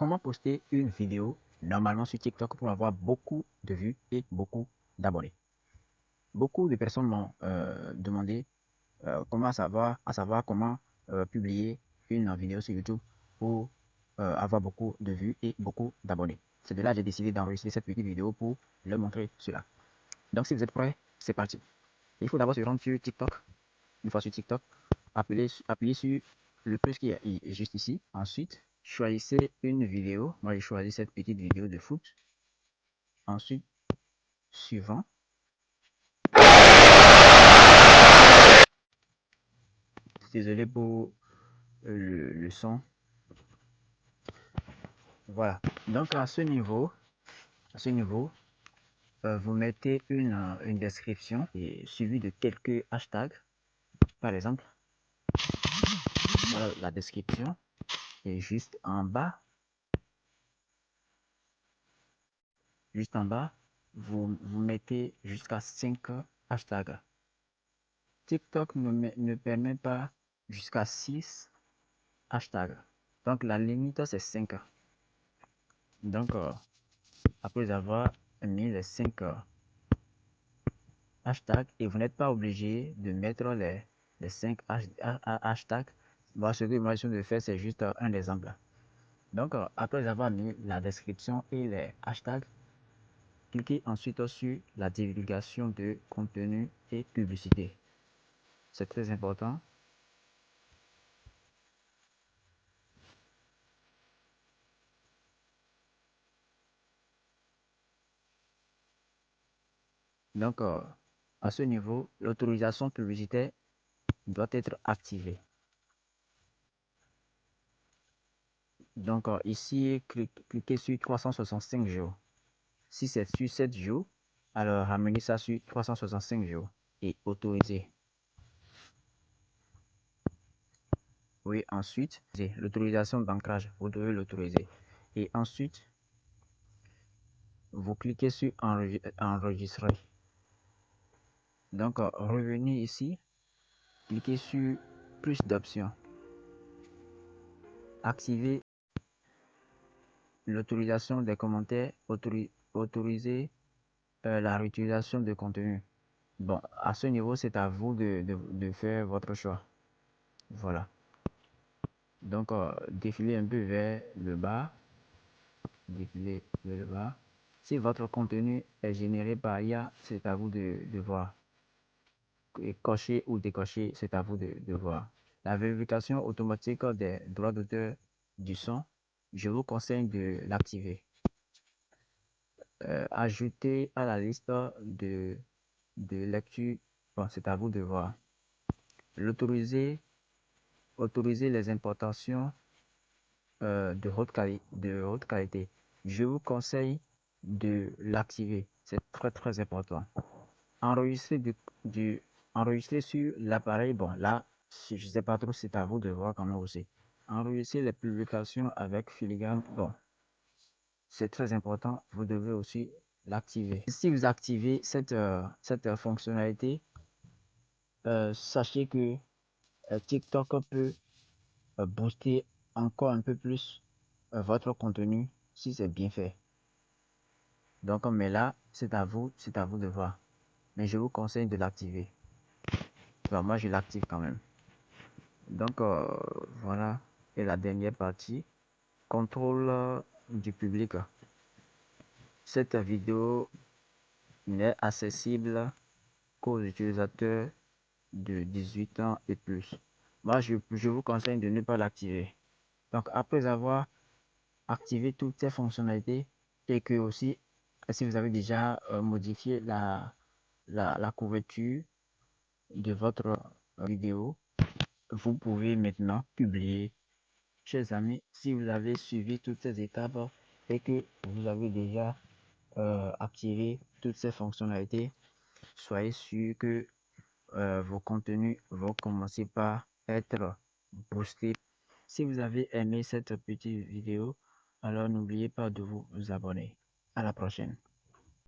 Comment poster une vidéo normalement sur TikTok pour avoir beaucoup de vues et beaucoup d'abonnés? Beaucoup de personnes m'ont demandé comment savoir comment publier une vidéo sur YouTube pour avoir beaucoup de vues et beaucoup d'abonnés. C'est de là que j'ai décidé d'enregistrer cette petite vidéo pour leur montrer cela. Donc si vous êtes prêts, c'est parti. Il faut d'abord se rendre sur TikTok. Une fois sur TikTok, appuyez sur le plus qui est juste ici. Ensuite, choisissez une vidéo. Moi, j'ai choisi cette petite vidéo de foot. Ensuite, suivant. Désolé pour le son. Voilà. Donc à ce niveau, vous mettez une description et suivi de quelques hashtags. Par exemple, voilà la description. Et juste en bas, vous mettez jusqu'à 5 hashtags. TikTok ne permet pas jusqu'à 6 hashtags. Donc la limite c'est 5. Donc après avoir mis les 5 hashtags, et vous n'êtes pas obligé de mettre les 5 hashtags. Moi, ce que moi je vais faire, c'est juste un exemple. Donc après avoir mis la description et les hashtags, cliquez ensuite sur la divulgation de contenu et publicité. C'est très important. Donc à ce niveau, l'autorisation publicitaire doit être activée. Donc ici, cliquez sur 365 jours. Si c'est sur 7 jours, alors ramenez ça sur 365 jours et autoriser. Oui, ensuite, l'autorisation d'ancrage, vous devez l'autoriser. Et ensuite, vous cliquez sur enregistrer. Donc, revenez ici, cliquez sur plus d'options. Activez l'autorisation des commentaires, autoriser la réutilisation de contenu. Bon, à ce niveau, c'est à vous de faire votre choix. Voilà. Donc, défilez un peu vers le bas. Défilez vers le bas. Si votre contenu est généré par IA, c'est à vous de voir. Et cocher ou décocher, c'est à vous de voir. La vérification automatique des droits d'auteur du son, je vous conseille de l'activer. Ajouter à la liste de lecture, bon, c'est à vous de voir. L'autoriser, autoriser les importations de haute qualité. Je vous conseille de l'activer. C'est très important. Enregistrer enregistrer sur l'appareil. Bon, là, je sais pas trop, c'est à vous de voir comment aussi. Enregistrer les publications avec filigrane. Bon, c'est très important. Vous devez aussi l'activer. Si vous activez cette fonctionnalité, sachez que TikTok peut booster encore un peu plus votre contenu si c'est bien fait. Donc, mais là, c'est à vous de voir. Mais je vous conseille de l'activer. Enfin, moi, je l'active quand même. Donc, voilà. Et la dernière partie, contrôle du public. Cette vidéo n'est accessible qu'aux utilisateurs de 18 ans et plus. Moi, je vous conseille de ne pas l'activer. Donc, après avoir activé toutes ces fonctionnalités, et que aussi, si vous avez déjà modifié la couverture de votre vidéo, vous pouvez maintenant publier. Chers amis, si vous avez suivi toutes ces étapes et que vous avez déjà activé toutes ces fonctionnalités, soyez sûr que vos contenus vont commencer par être boostés. Si vous avez aimé cette petite vidéo, alors n'oubliez pas de vous abonner. À la prochaine.